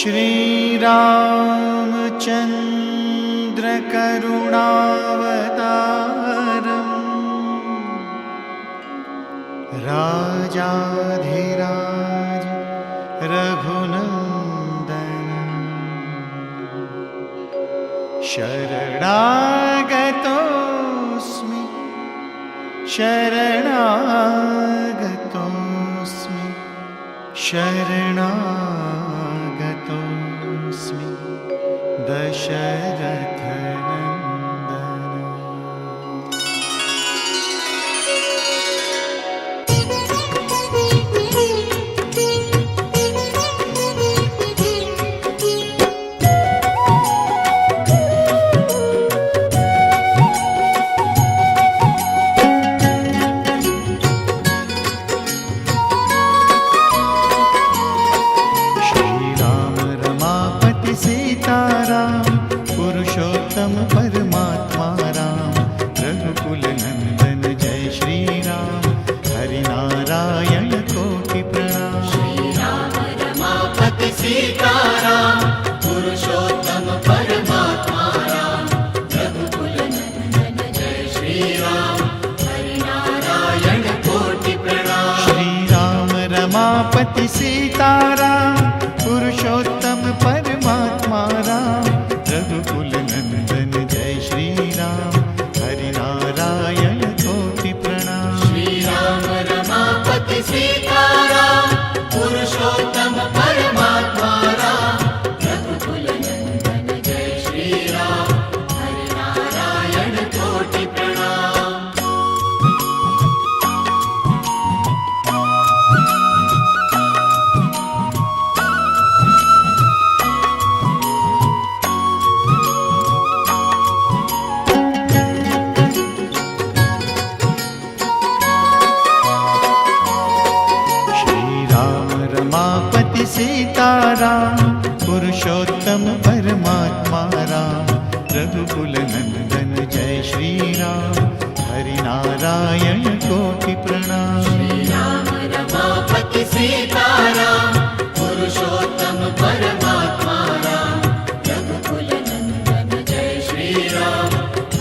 श्रीरामचन्द्र करुणावतारम् राजाधिराज रघुनन्दन शरणागतोऽस्मि शरणागतोऽस्मि शरणागतोऽस्मि दशरथनन्दन। सीताराम पुरुषोत्तम परमात्मा राम रघुकुल नंदन जय श्री राम हरिनारायण कोटि प्रणाम। श्री राम रमापति सीताराम पुरुषोत्तम परमात्मा राम रघुकुल नंदन जय श्री राम हरिनारायण कोटि प्रणाम। श्री राम रमापति सीताराम पुरुषोत्तम परमात्मा राम रघुकुल नंदन जय श्री राम हरिनारायण कोटि प्रणाम। श्री राम रमापति सीताराम पुरुषोत्तम परमात्मा राम रघुकुल नंदन जय श्री राम हरिनारायण कोटि प्रणाम। रमापति सीताराम पुरुषोत्तम परमात्मा राम रघुकुल नंदन जय श्री राम हरिनारायण कोटि प्रणाम। श्री राम रमापति सीताराम पुरुषोत्तम परमात्मा राम रघुकुल नंदन जय श्री राम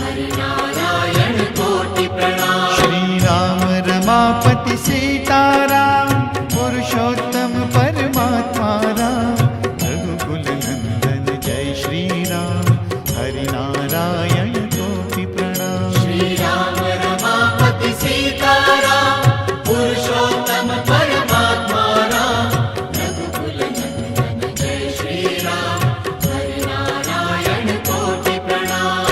हरिनारायण कोटि प्रणाम। श्री राम रमापति सीताराम पुरुषोत्तम परमात्मा राम रघुकुल नंदन जय श्री राम हरिनारायण कोटि प्रणाम। श्री राम रमापति सीताराम पुरुषोत्तम परमात्मा राम रघुकुल नंदन जय श्री राम हरिनारायण कोटि प्रणाम।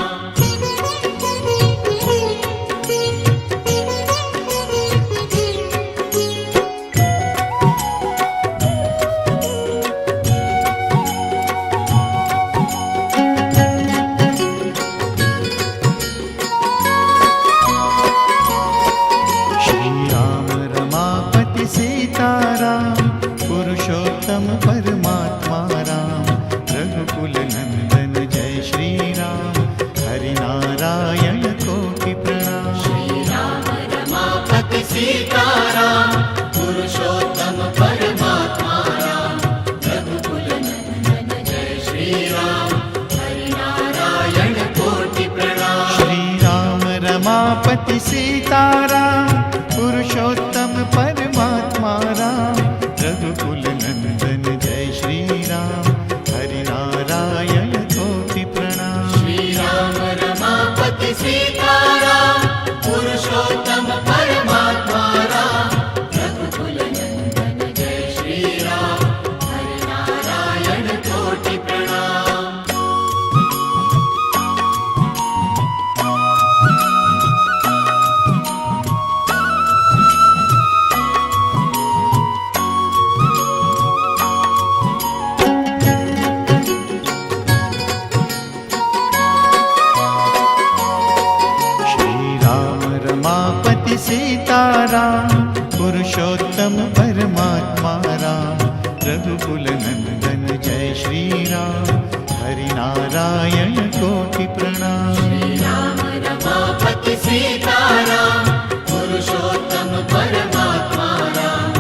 सीताराम पुरुषोत्तम परमात्मा राम रघुकुल नंदन जय श्री राम हरिनारायण कोटि प्रणाम। श्री राम रमापति सीताराम पुरुषोत्तम परमात्मा राम रघुकुल नंदन जय श्री राम हरिनारायण कोटि प्रणाम। श्री राम रमापति सीताराम पुरुषोत्तम परमात्मा राम रघुकुल नंदन जय श्री राम हरिनारायण कोटि प्रणाम। श्री राम रमापति सीताराम पुरुषोत्तम परमात्मा राम रघुकुल नंदन जय श्री राम हरिनारायण कोटि प्रणाम। रमापति सीताराम पुरुषोत्तम परमात्मा राम रघुकुल नंदन जय श्री राम हरिनारायण कोटि प्रणाम। श्री राम रमापति सीताराम पुरुषोत्तम परमात्मा राम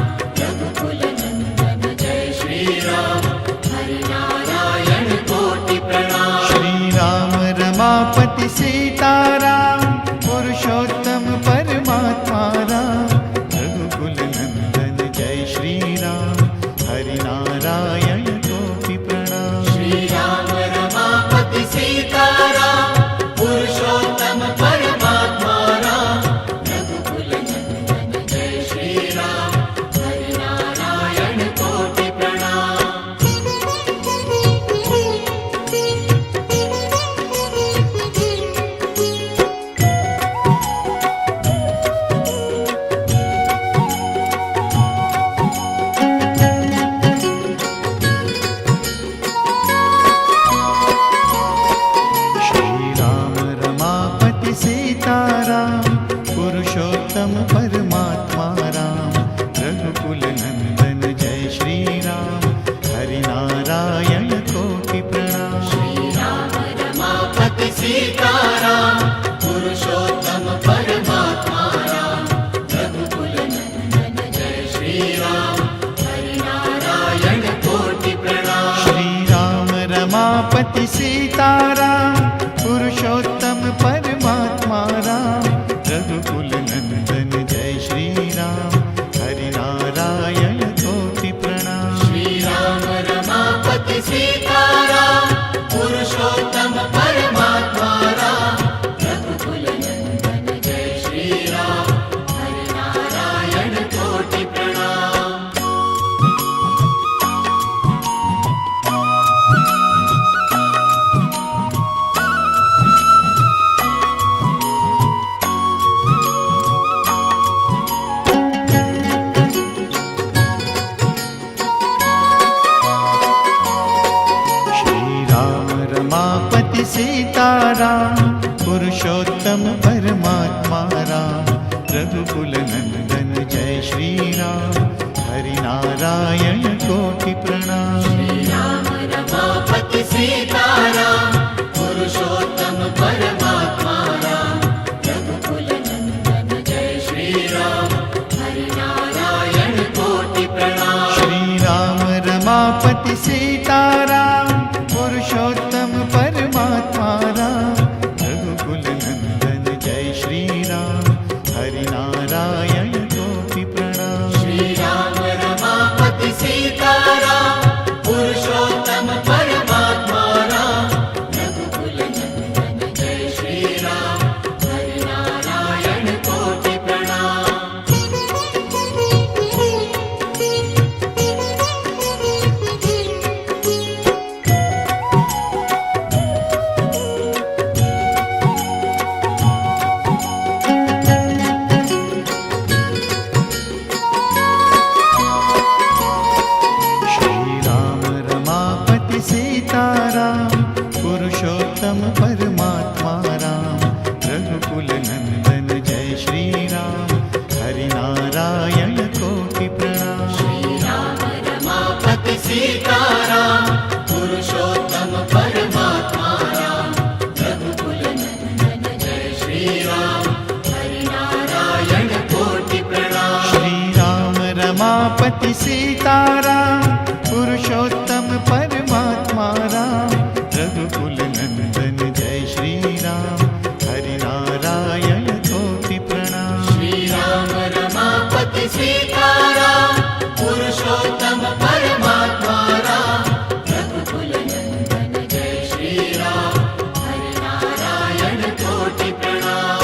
रघुकुल नंदन जय श्री राम हरिनारायण सीताराम पुरुषोत्तम परमात्मा राम रघुकुल नंदन जय श्री राम हरि नारायण गोपी प्रणाम। श्री राम रमापति सीताराम पुरुषोत्तम परमात्मा राम रघुकुल नंदन जय श्री राम हरि नारायण कोटि प्रणाम। सीताराम पुरुषोत्तम परमात्मा राम रघुकुल नंदन जय श्री राम हरि नारायण कोटि प्रणाम। श्री राम रमापति सीताराम पुरुषोत्तम परमात्मा राम रघुकुल नंदन जय श्री राम हरि नारायण कोटि प्रणाम। श्री राम रमापति सीताराम पुरुषोत्तम परमात्मा राम रघुकुल नंदन जय श्री राम हरि नारायण कोटि प्रणाम। श्री राम रमापति सीताराम पुरुषोत्तम परमात्मा राम रघुकुल नंदन जय श्री राम हरि नारायण कोटि प्रणाम। रमापति सीताराम पुरुषोत्तम परमात्मा राम रघुकुल नंदन जय श्री राम हरि नारायण कोटि प्रणाम। श्री राम रमापति सीताराम पुरुषोत्तम परमात्मा राम रघुकुल नंदन जय श्री राम हरि नारायण कोटि प्रणाम। श्री राम रमापति सीताराम पुरुषोत्तम परमात्मा राम रघुकुल नंदन जय श्री राम हरि नारायण कोटि प्रणाम। श्री राम रमापति सीताराम पुरुषोत्तम परमात्मा राम रघुकुल नंदन जय श्री राम हरि नारायण कोटि प्रणाम। सीताराम पुरुषोत्तम परमात्मा राम रघुकुल नंदन जय श्री राम हरि नारायण कोटि प्रणाम। श्री राम रमापति सीताराम पुरुषोत्तम परमात्मा राम रघुकुल नंदन जय श्री राम हरि नारायण कोटि प्रणाम। श्री राम रमापति सीताराम पुरुषोत्तम परमात्मा राम रघुकुल नंदन जय श्री राम हरि नारायण कोटि प्रणाम। श्री राम रमापति सीताराम पुरुषोत्तम परमात्मा राम रघुकुल नंदन जय श्री राम हरि नारायण कोटि प्रणाम।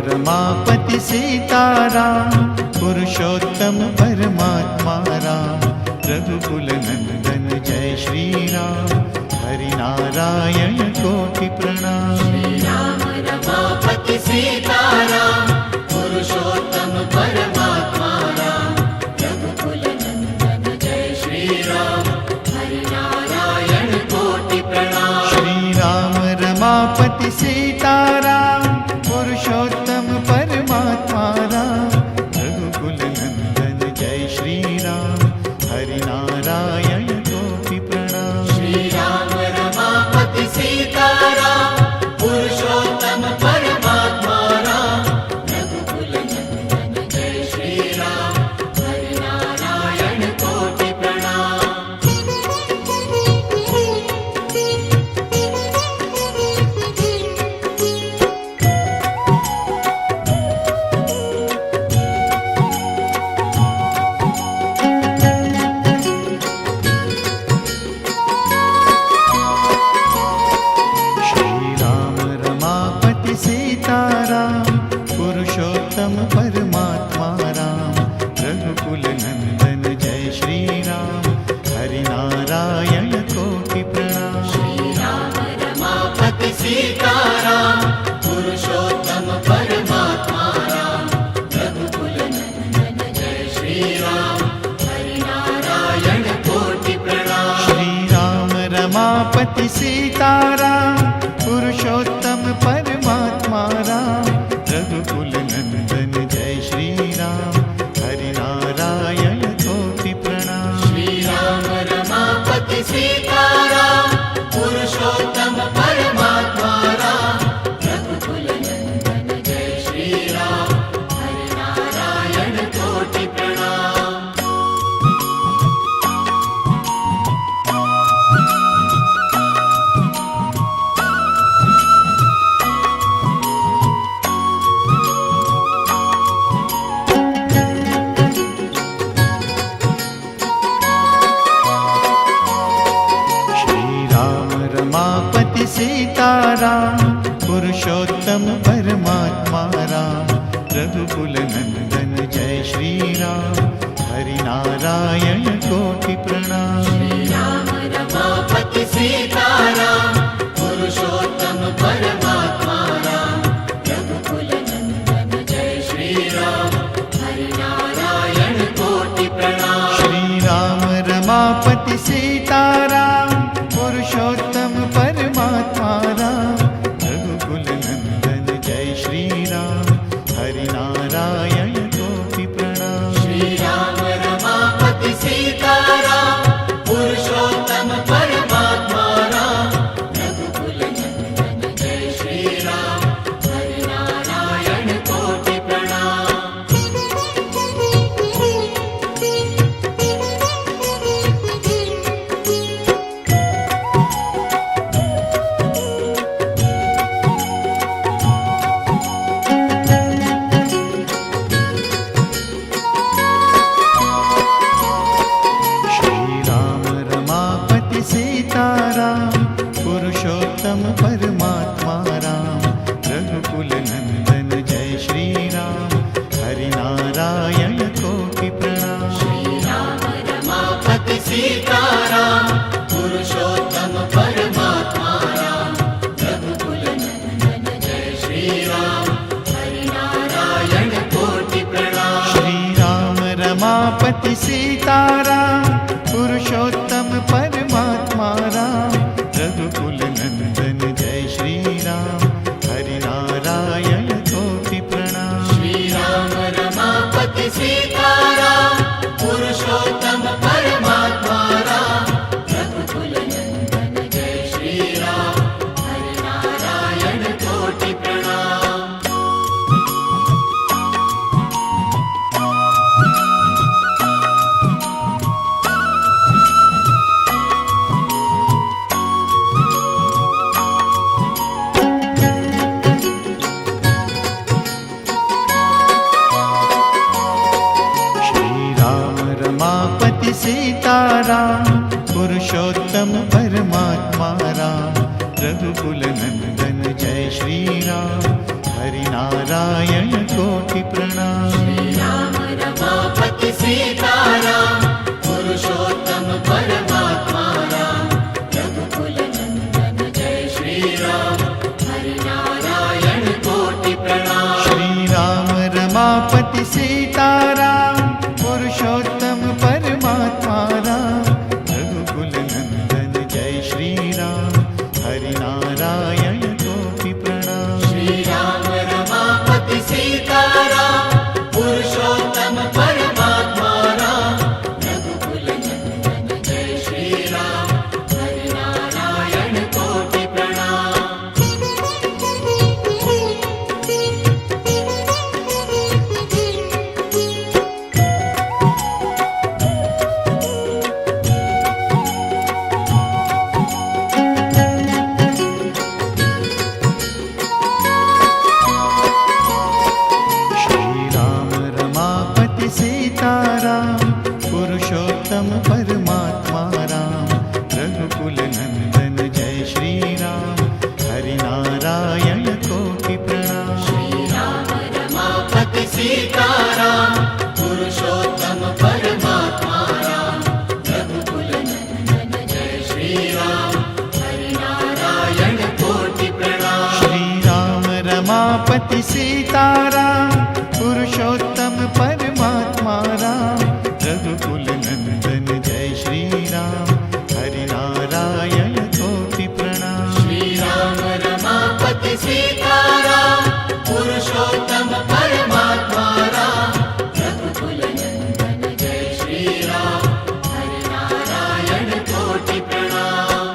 रमापति सीताराम पुरुषोत्तम परमात्मा राम रघुकुल नंदन जय श्री राम हरि नारायण कोटि प्रणाम। श्री राम रमापति सीताराम पुरुषोत्तम परमात्मा राम रघुकुल नंदन जय श्री राम हरि नारायण कोटि प्रणाम। श्री राम रमापति सीताराम पुरुषोत्तम परमात्मा राम रघुकुल नंदन जय श्री राम हरि नारायण कोटि प्रणाम। सीताराम पुरुषोत्तम परमात्मा राम रघुकुल नंदन जय श्री राम हरि नारायण कोटि प्रणाम। श्री राम रमापति सीताराम पुरुषोत्तम परमात्मा राम रघुकुल नंदन जय श्री राम हरि नारायण कोटि प्रणाम। श्री राम रमापति सीताराम पुरुषोत्तम परमात्मा राम रघुकुल नंदन जय श्री राम हरि नारायण कोटि प्रणाम। रमापति सीताराम पुरुषोत्तम परमात्मा राम रघुकुल नंदन जय श्री राम हरि नारायण कोटि प्रणाम। श्री राम रमापति सीताराम पुरुषोत्तम परमात्मा राम रघुकुल नंदन जय श्री राम हरि नारायण कोटि प्रणाम। श्री राम रमापति सीताराम पुरुषोत्तम परमात्मा राम रघुकुल नंदन जय श्री राम हरि नारायण कोटि प्रणाम। श्री राम रमापति सीताराम पुरुषोत्तम परमात्मा राम रघुकुल नंदन जय श्री राम हरि नारायण कोटि प्रणाम। सीताराम पुरुषोत्तम परमात्मा राम रघुकुल नंदन जय श्री राम हरि नारायण कोटि प्रणाम। श्री राम रमापति सीताराम पुरुषोत्तम परमात्मा राम रघुकुल नंदन जय श्री राम हरि नारायण कोटि प्रणाम। श्री राम रमापति सीताराम पुरुषोत्तम परमात्मा राम रघुकुल नंदन जय श्री राम हरि नारायण कोटि प्रणाम। श्री राम रमापति सीताराम पुरुषोत्तम परमात्मा राम रघुकुल नंदन जय श्री राम हरि नारायण कोटि प्रणाम। रमापति सीताराम पुरुषोत्तम परमात्मा राम रघुकुल नंदन जय श्री राम हरि नारायण कोटि प्रणाम। श्री राम रमापति सीताराम पुरुषोत्तम परमात्मा राम रघुकुल नंदन जय श्री राम हरि नारायण कोटि प्रणाम। श्री राम रमापति सीताराम पुरुषोत्तम परमात्मा राम रघुकुल नंदन जय श्री राम हरि नारायण कोटि प्रणाम। श्री राम रमापति सीताराम पुरुषोत्तम परमात्मा राम रमापति सीताराम पुरुषोत्तम परमात्मा राम रघुकुल नंदन जय श्री राम हरि नारायण कोटि प्रणाम। श्री राम रमापति सीताराम पुरुषोत्तम परमात्मा राम रघुकुल नंदन जय श्री राम हरि नारायण कोटि प्रणाम।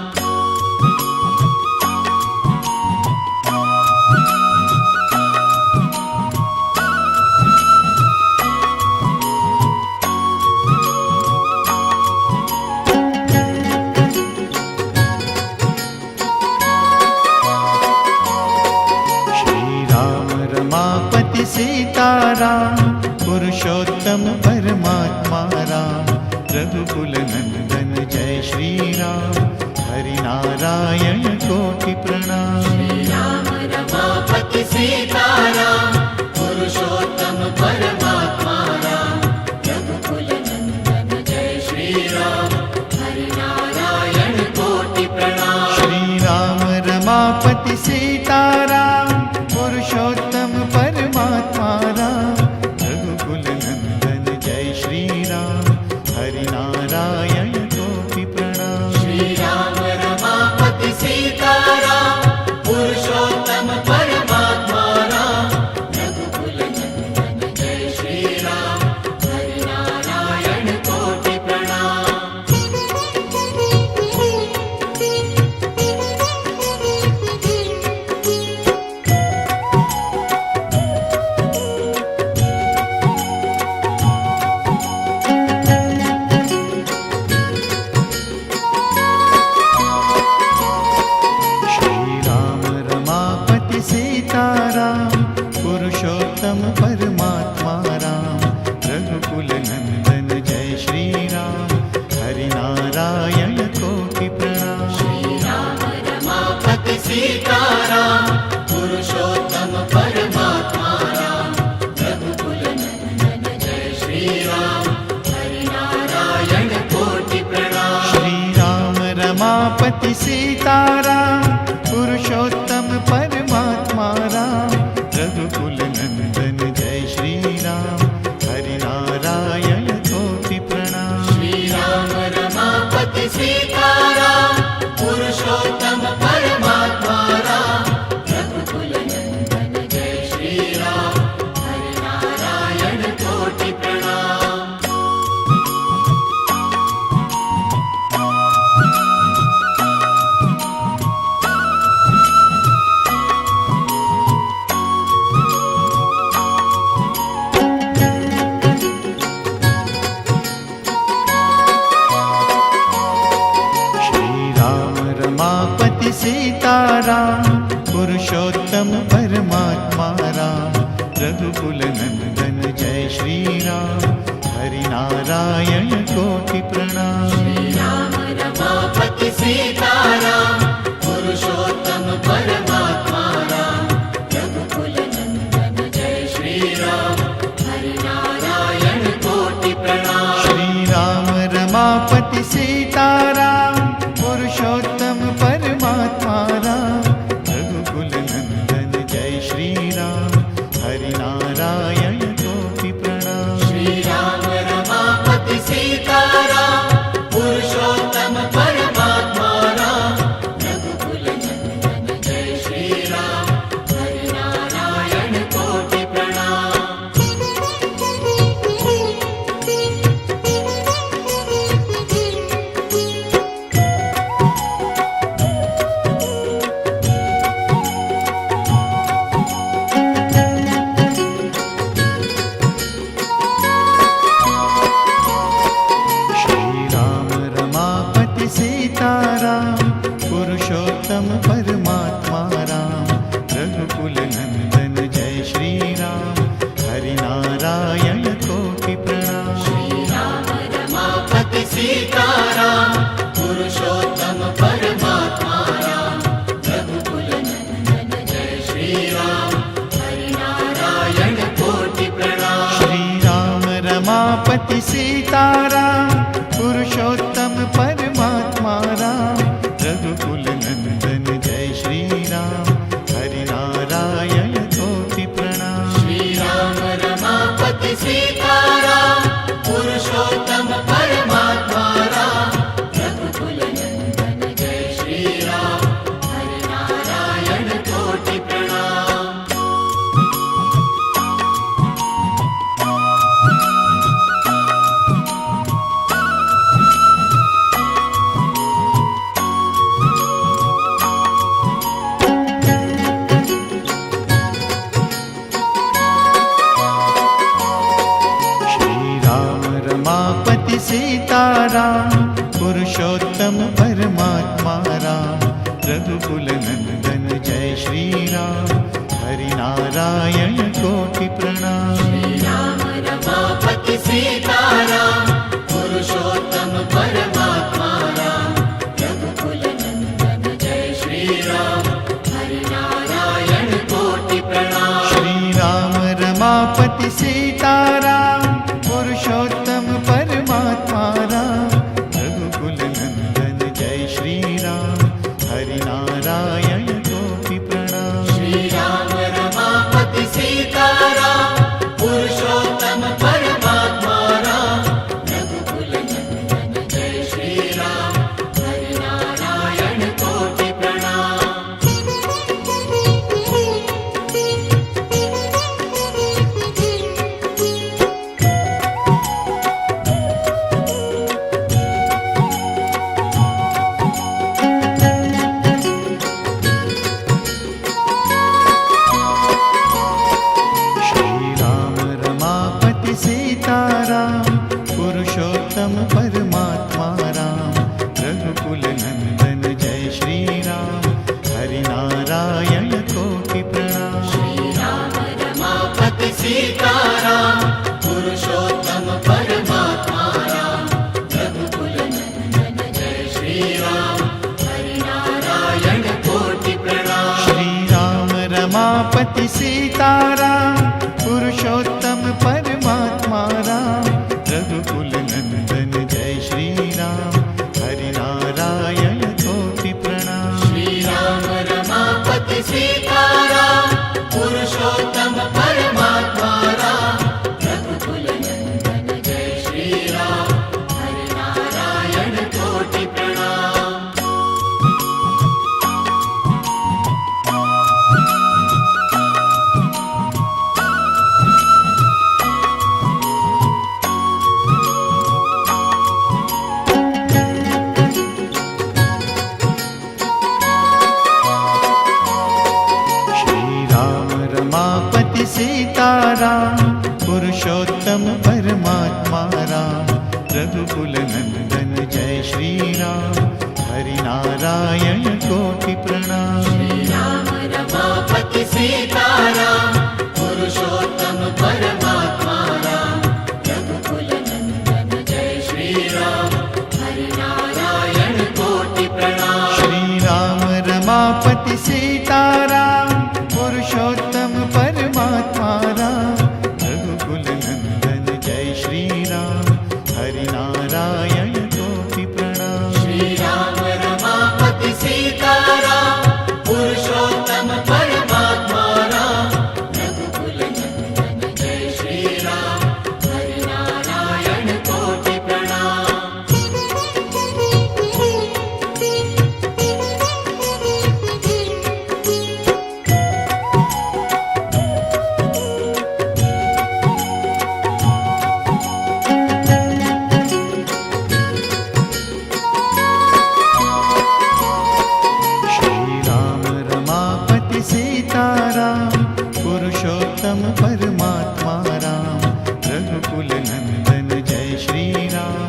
रमापति सीताराम पुरुषोत्तम परमात्मा राम रघुकुल नंदन जय श्री राम हरि नारायण कोटि प्रणाम। श्री राम रमापति सीताराम पुरुषोत्तम परमात्मा राम रघुकुल नंदन जय श्री राम हरि नारायण कोटि प्रणाम। श्री राम रमापति सीताराम पुरुषोत्तम परमात्मा राम रघुकुल नंदन जय श्री राम हरि नारायण कोटि प्रणाम। श्री राम रमापति सीताराम पुरुषोत्तम परमात्मा राम रघुकुल नंदन जय श्री राम हरि नारायण कोटि प्रणाम। सीताराम पुरुषोत्तम परमात्मा राम रघुकुल नंदन जय श्री राम हरि नारायण कोटि प्रणाम। श्री राम रमापति सीताराम पुरुषोत्तम परमात्मा राम रघुकुल नंदन जय श्री राम हरि नारायण कोटि प्रणाम। श्री राम रमापति सीताराम पुरुषोत्तम परमात्मा राम रघुकुल नंदन जय श्री राम हरि नारायण कोटि प्रणाम। श्री राम रमापति सीताराम पुरुषोत्तम परमात्मा राम रघुकुल नंदन जय श्री राम हरि नारायण कोटि प्रणाम। रमापति सीताराम पुरुषोत्तम परमात्मा राम रघुकुल नंदन जय श्री राम हरि नारायण कोटि प्रणाम। श्री राम रमापति सीताराम पुरुषोत्तम परमात्मा राम रघुकुल नंदन जय श्री राम हरि नारायण कोटि प्रणाम। श्री राम रमापति सीताराम पुरुषोत्तम परमात्मा राम रघुकुल नंदन जय श्री राम हरि नारायण कोटि प्रणाम। श्री राम रमापति सीताराम पुरुषोत्तम परमात्मा राम रघुकुल नंदन जय श्री राम हरि नारायण कोटि प्रणाम। सीताराम पुरुषोत्तम परमात्मा राम रघुकुल नंदन जय श्री राम हरि नारायण कोटि प्रणाम। श्री राम रमापति सीताराम पुरुषोत्तम परमात्मा राम रघुकुल नंदन जय श्री राम हरि नारायण कोटि प्रणाम। श्री राम रमापति सीताराम पुरुषोत्तम परमात्मा राम रघुकुल नंदन जय श्री राम हरि नारायण कोटि श्री राम हरि नारायण कोटि प्रणाम। राम रमापति सीताराम पुरुषोत्तम परमात्मा राम रघुकुल नंदन जय श्री राम हरि नारायण कोटि प्रणाम। श्री राम रमापति सीताराम पुरुषोत्तम परमात्मा राम रघुकुल नंदन जय श्री राम हरि नारायण कोटि प्रणाम। श्री राम रमापति सीताराम पुरुषोत्तम परमात्मा राम रघुकुल नंदन जय श्री राम हरि नारायण कोटि प्रणाम। श्री राम रमापति सीताराम पुरुषोत्तम परमात्मा राम रघुकुल नंदन जय श्री राम हरि नारायण कोटि प्रणाम। श्री राम रमापति सीताराम पुरुषोत्तम परमात्मा राम रघुकुल नंदन जय श्री राम हरि नारायण कोटि प्रणाम। श्री राम रमापति सीताराम पुरुषोत्तम परमात्मा राम रघुकुल नंदन जय श्री राम हरि नारायण कोटि प्रणाम। श्री राम रमापति सीताराम पुरुषोत्तम परमात्मा राम रघुकुल नंदन जय श्री राम हरि नारायण कोटि प्रणाम। श्री राम रमापति सीताराम पुरुषोत्तम परमात्मा राम रघुकुल नंदन जय श्री राम हरि नारायण कोटि प्रणाम। श्री राम रमापति सीताराम पुरुषोत्तम परमात्मा राम रघुकुल नंदन जय श्री राम हरि नारायण कोटि प्रणाम। श्री राम रमापति सीताराम पुरुषोत्तम परमात्मा राम रघुकुल नंदन जय श्री राम हरि नारायण कोटि प्रणाम। श्री राम रमापति सीताराम पुरुषोत्तम परमात्मा राम रघुकुल नंदन जय श्री राम हरि नारायण कोटि प्रणाम। श्री राम रमापति सीताराम पुरुषोत्तम परमात्मा राम रघुकुल नंदन जय श्री राम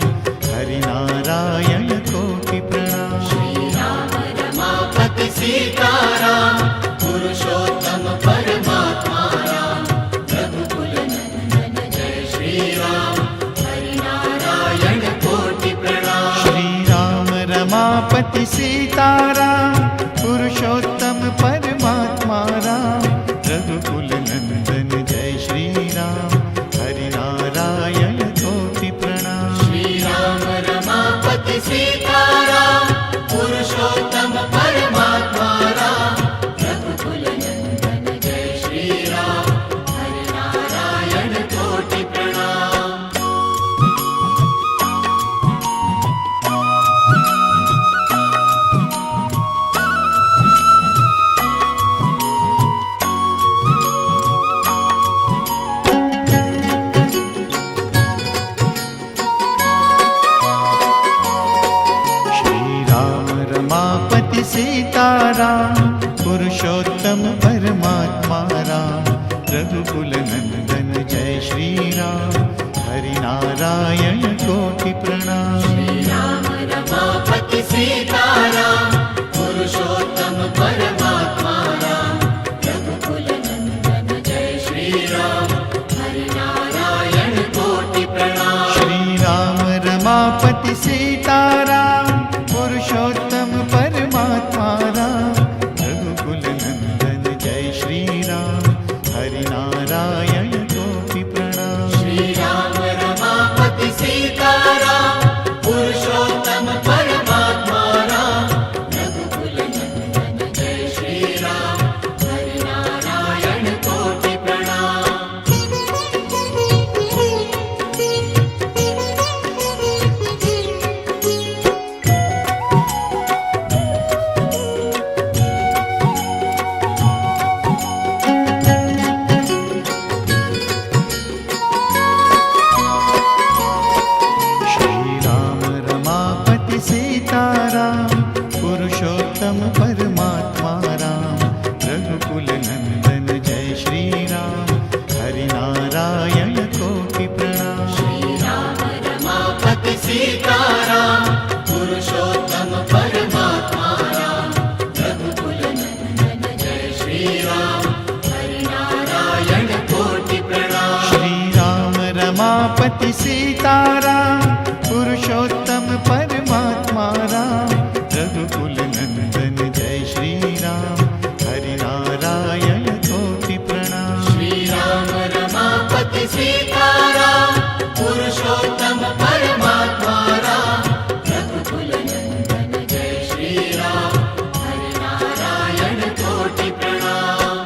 हरि नारायण कोटि प्रणाम। श्री राम रमापति सीताराम पुरुषोत्तम परमात्मा राम रघुकुल नंदन जय श्री राम हरि नारायण कोटि प्रणाम। श्री राम रमापति सीताराम पुरुषोत्तम परमात्मा राम रघुकुल नंदन जय श्री राम हरि नारायण कोटि प्रणाम। श्री राम रमापति सीताराम पुरुषोत्तम परमात्मा राम रघुकुल नंदन जय श्री राम हरि नारायण कोटि प्रणाम। सीताराम पुरुषोत्तम परमात्मा राम रघुकुल नंदन जय श्री राम हरि नारायण कोटि प्रणाम। श्री राम रमापति सीताराम पुरुषोत्तम परमात्मा राम श्री राम हरि नारायण कोटि प्रणाम श्री राम रमापति सीताराम पुरुषोत्तम परमात्मा राम रघुकुल नंदन जय श्री राम हरि नारायण कोटि प्रणाम श्री राम रमापति सीताराम पुरुषोत्तम परमात्मा राम रघुकुल नंदन जय श्री राम हरि नारायण कोटि प्रणाम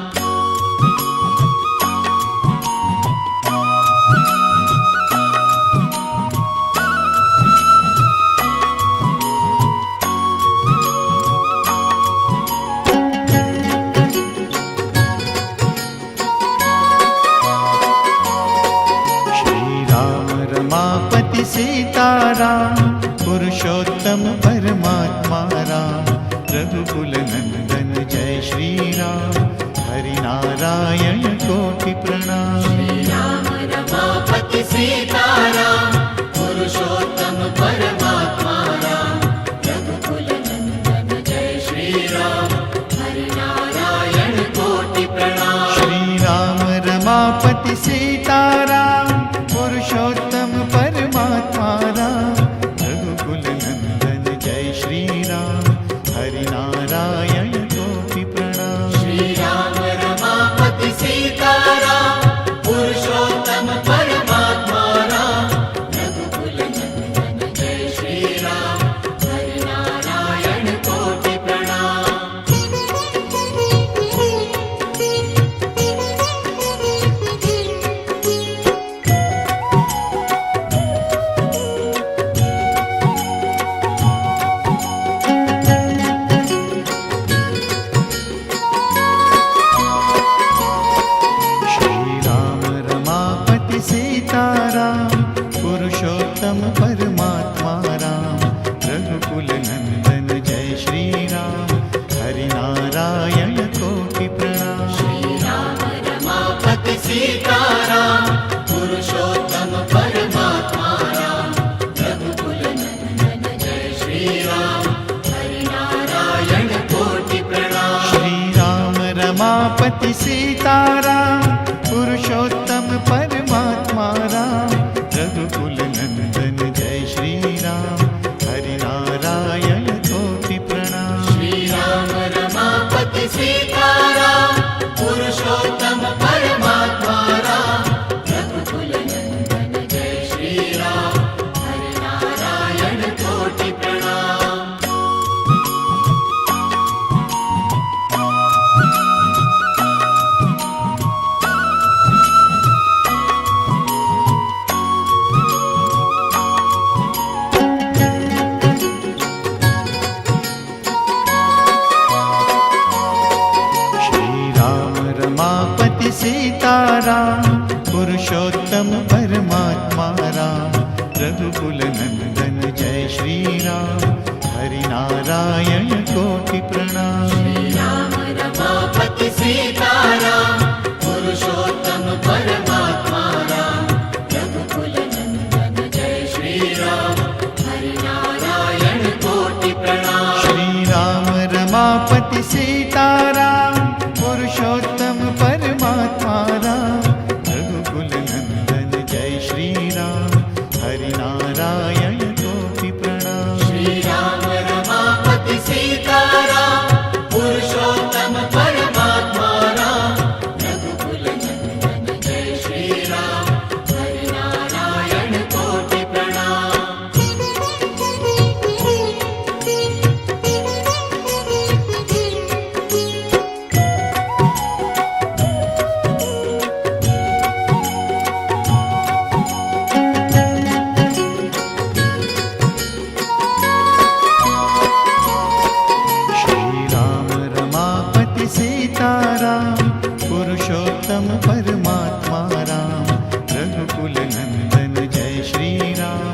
रमापति सीताराम पुरुषोत्तम परमात्मा राम रघुकुल नंदन जय श्री राम हरि नारायण कोटि प्रणाम श्री राम रमापति सीताराम पुरुषोत्तम परमात्मा राम रघुकुल नंदन जय श्री राम हरि नारायण कोटि प्रणाम श्री राम रमापति सीताराम पुरुषोत्तम परमात्मा राम रघुकुल नंदन जय श्री राम हरि नारायण कोटि प्रणाम श्री राम रमापति सीताराम पुरुषोत्तम परमात्मा राम रघुकुल नंदन जय श्री राम हरि नारायण कोटि प्रणाम श्री राम रमापति सीताराम पुरुषोत्तम परमात्मा राम रघुकुल नंदन जय श्री राम हरि नारायण कोटि प्रणाम श्री राम रमापति सीताराम पुरुषोत्तम परमात्मा राम रघुकुल नंदन जय श्री राम हरि नारायण कोटि प्रणाम श्री राम रमापति सीताराम पुरुषोत्तम परमात्मा राम रघुकुल नंदन जय श्री राम हरि नारायण कोटि प्रणाम श्री राम रमापति सीताराम पुरुषोत्तम परमात्मा राम रघुकुल नंदन जय श्री राम हरि नारायण कोटि प्रणाम श्री राम रमापति सीताराम पुरुषोत्तम परमात्मा राम रघुकुल नंदन जय श्री राम हरि नारायण कोटि प्रणाम श्री राम रमापति सीताराम पुरुषोत्तम परमात्मा राम रघुकुल नंदन जय श्री राम हरि नारायण कोटि प्रणाम श्री राम रमापति सीताराम पुरुषोत्तम परमात्मा राम रघुकुल नंदन जय श्री राम हरि नारायण कोटि प्रणाम श्री राम रमापति सीताराम पुरुषोत्तम परमात्मा राम रघुकुल नंदन जय श्री राम हरि नारायण कोटि प्रणाम श्री राम रमापति सीताराम पुरुषोत्तम परमात्मा राम रघुकुल नंदन जय श्री राम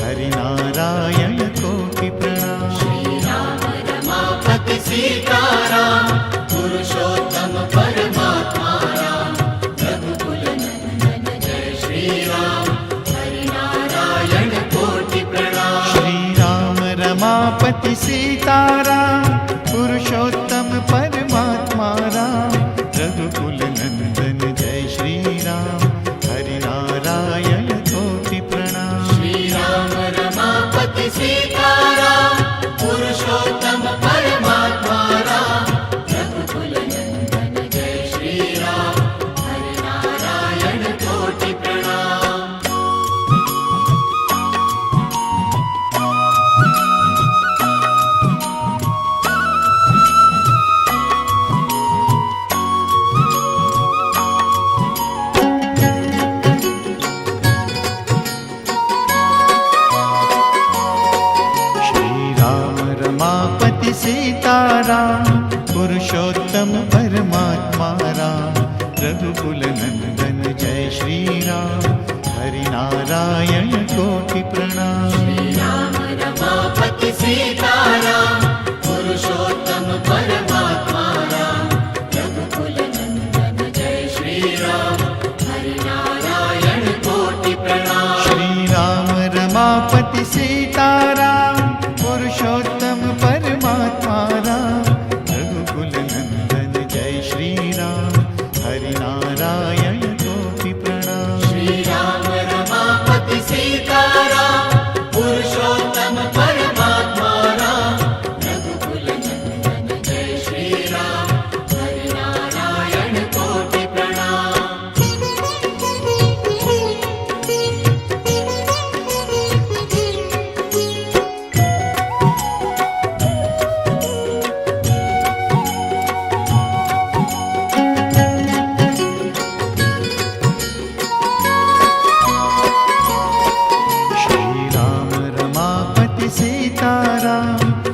हरि नारायण कोटि प्रणाम श्री राम रमापति सीताराम पुरुषोत्तम परमात्मा राम रघुकुल नंदन जय श्री राम हरि नारायण कोटि प्रणाम श्री राम रमापति सीताराम पुरुषोत्तम परमात्मा राम परमात्मा राम, रघुकुल नंदन जय श्री राम, हरि नारायण कोटि प्रणाम। श्री राम रमापति सीताराम, पुरुषोत्तम परमात्मा राम, रघुकुल नंदन जय श्री राम, हरि नारायण कोटि प्रणाम। श्री राम रमापति सीताराम, पुरुषोत्तम परमात्मा राम, रघुकुल नंदन जय श्री राम, हरि नारायण कोटि प्रणाम। श्री राम रमापति सीताराम, पुरुषोत्तम परमात्मा राम, रघुकुल नंदन जय श्री राम, हरि नारायण कोटि प्रणाम। श्री राम रमापति सीताराम,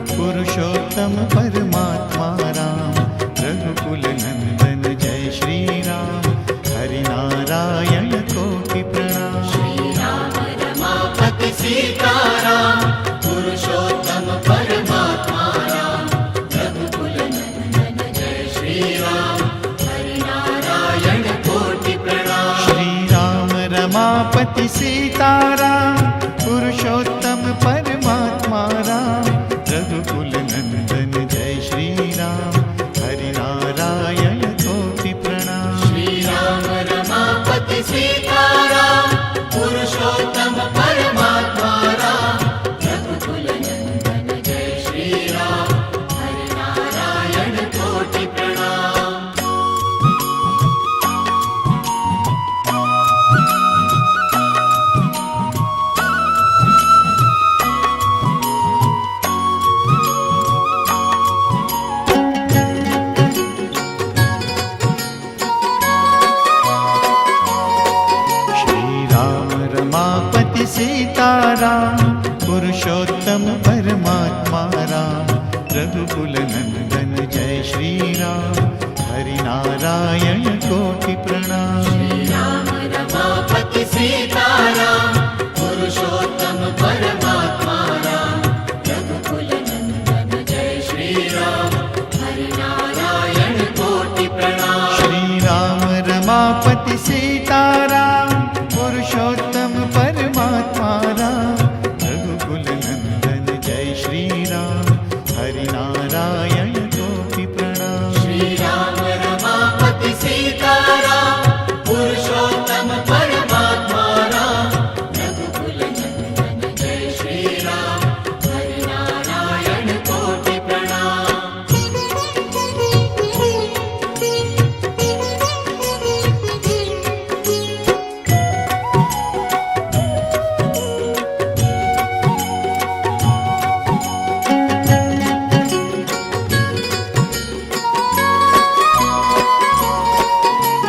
पुरुषोत्तम परमात्मा राम, रघुकुल नंदन जय श्री राम, हरि नारायण कोटि प्रणाम। श्री राम रमापति सीताराम, पुरुषोत्तम परमात्मा राम, रघुकुल नंदन जय श्री राम, हरि नारायण कोटि प्रणाम। श्री राम रमापति सीताराम, पुरुषोत्तम परमात्मा राम, रघुकुल नंदन जय श्री राम, हरि नारायण कोटि प्रणाम। श्री राम रमापति सीताराम, पुरुषोत्तम परमात्मा राम, रघुकुल नंदन जय श्री राम, हरि नारायण कोटि प्रणाम। श्री राम रमापति सीताराम, पुरुषोत्तम परमात्मा राम, रघुकुल नंदन जय श्री राम, हरि नारायण कोटि प्रणाम। श्री राम रमापति सीताराम, पुरुषोत्तम परमात्मा राम, रघुकुल नंदन जय श्री राम, हरि नारायण कोटि प्रणाम। श्री राम रमापति सीताराम, पुरुषोत्तम परमात्मा राम, रघुकुल नंदन जय श्री राम, हरि नारायण कोटि प्रणाम। श्री राम रमापति सीताराम, पुरुषोत्तम परमात्मा राम, रघुकुल नंदन जय श्री राम, हरि नारायण कोटि प्रणाम।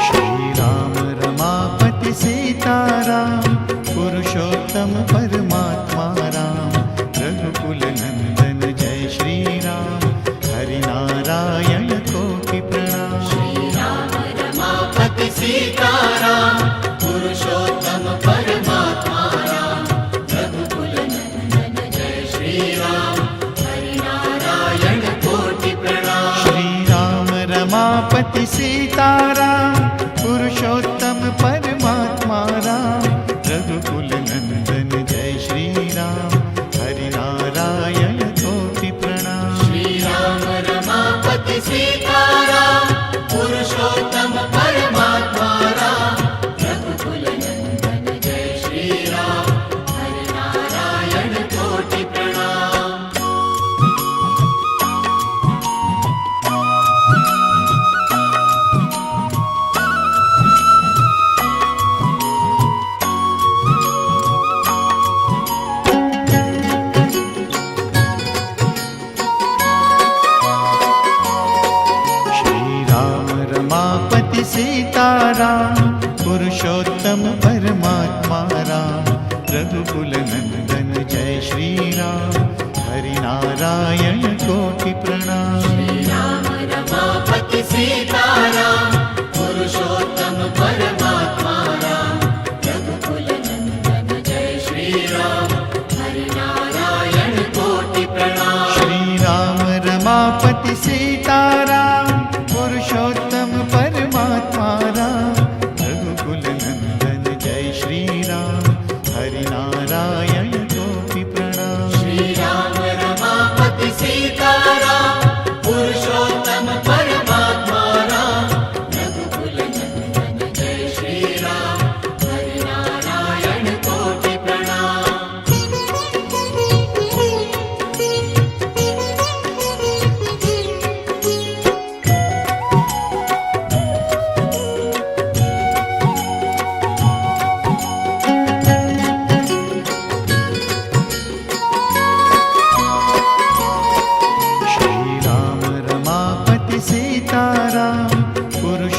श्री राम रमापति सीताराम, पुरुषोत्तम परमात्मा राम, रघुकुल नंदन जय श्री राम, हरि नारायण कोटि प्रणाम। श्री राम रमापति सीताराम, पुरुषोत्तम परमात्मा राम, रघुकुल नंदन जय श्री राम, हरि नारायण कोटि प्रणाम। श्री राम रमापति सीताराम, पुरुषोत्तम परमात्मा राम, रघुकुल नंदन जय श्री राम, हरि नारायण कोटि प्रणाम। श्री राम रमापति सीताराम, पुरुषोत्तम परमात्मा राम, रघुकुल नंदन जय श्री राम, हरि नारायण कोटि प्रणाम। सीताराम पुरुषोत्तम परमात्मा राम रघुकुल नंदन जय श्री राम हरि नारायण कोटि प्रणाम। श्री राम रमापति सीता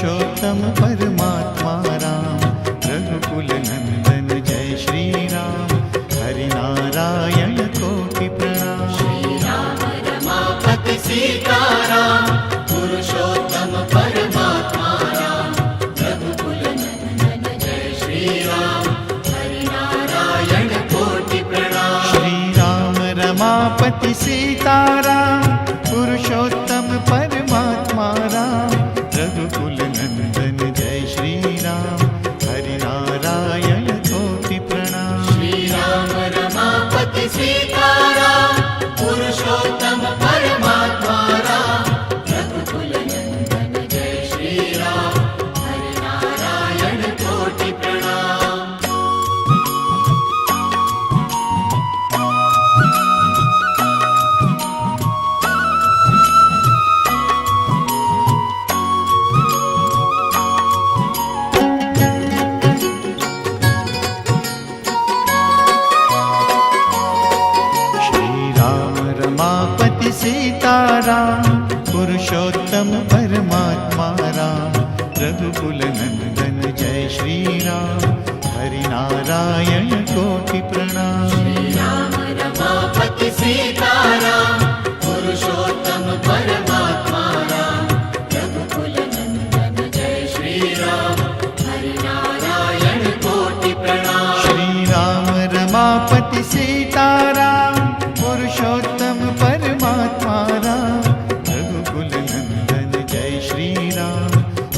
पुरुषोत्तम परमात्मा राम, रघुकुल नंदन जय श्री राम, हरि नारायण कोटि प्रणाम। श्री राम रमापति सीताराम, पुरुषोत्तम परमात्मा राम, रघुकुल नंदन जय श्री राम, हरि नारायण कोटि प्रणाम। श्री राम रमापति सीताराम, पुरुषोत्तम परमात्मा राम, रघुकुल नंदन जय श्री राम, हरि नारायण कोटि प्रणाम। श्री राम रमापति सीताराम, पुरुषोत्तम परमात्मा राम, रघुकुल नंदन जय श्री राम, हरि नारायण कोटि प्रणाम। रमापति सीताराम, पुरुषोत्तम परमात्मा राम, रघुकुल नंदन जय श्री राम, हरि नारायण कोटि प्रणाम। श्री राम रमापति सीताराम, पुरुषोत्तम परमात्मा राम, रघुकुल नंदन जय श्री राम, हरि नारायण कोटि प्रणाम। श्री राम रमापति सीताराम, पुरुषोत्तम परमात्मा राम, रघुकुल नंदन जय श्री राम,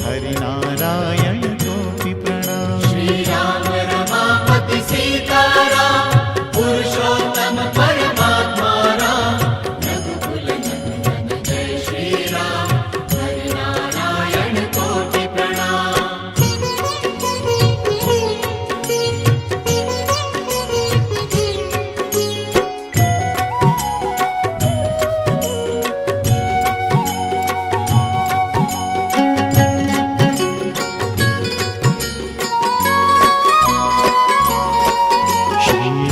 हरि नारायण कोटि प्रणाम। श्री राम रमापति सीताराम, पुरुषोत्तम परमात्मा राम, रघुकुल नंदन जय श्री राम, हरि नारायण कोटि प्रणाम।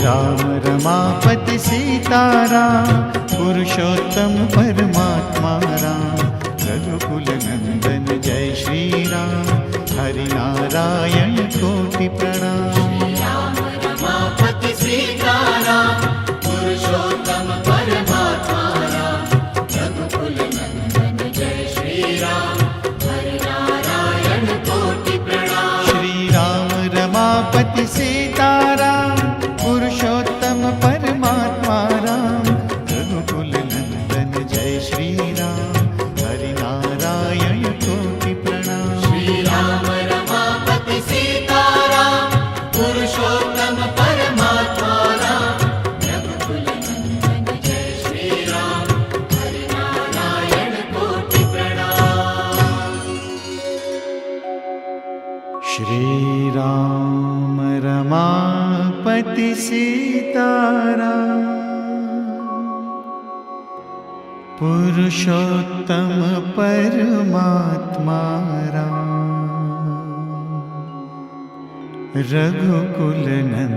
राम रमापति सीताराम, पुरुषोत्तम परमात्मा राम, रघुकुल नंदन जय श्री राम, हरि नारायण कोटि प्रणाम। श्री राम रमापति सीताराम, पुरुषोत्तम परमात्मा राम, रघुकुल नंदन जय श्री राम, हरि नारायण कोटि प्रणाम। श्री राम रमापति सीताराम, पुरुषोत्तम परमात्मा राम, रघुकुल नंदन जय श्री राम, हरि नारायण कोटि प्रणाम। श्री राम रमापति सीताराम, पुरुषोत्तम परमात्मा राम, रघुकुल नंदन जय श्री राम, हरि नारायण कोटि प्रणाम। श्री राम रमापति सीताराम, पुरुषोत्तम परमात्मा राम, रघुकुल नंदन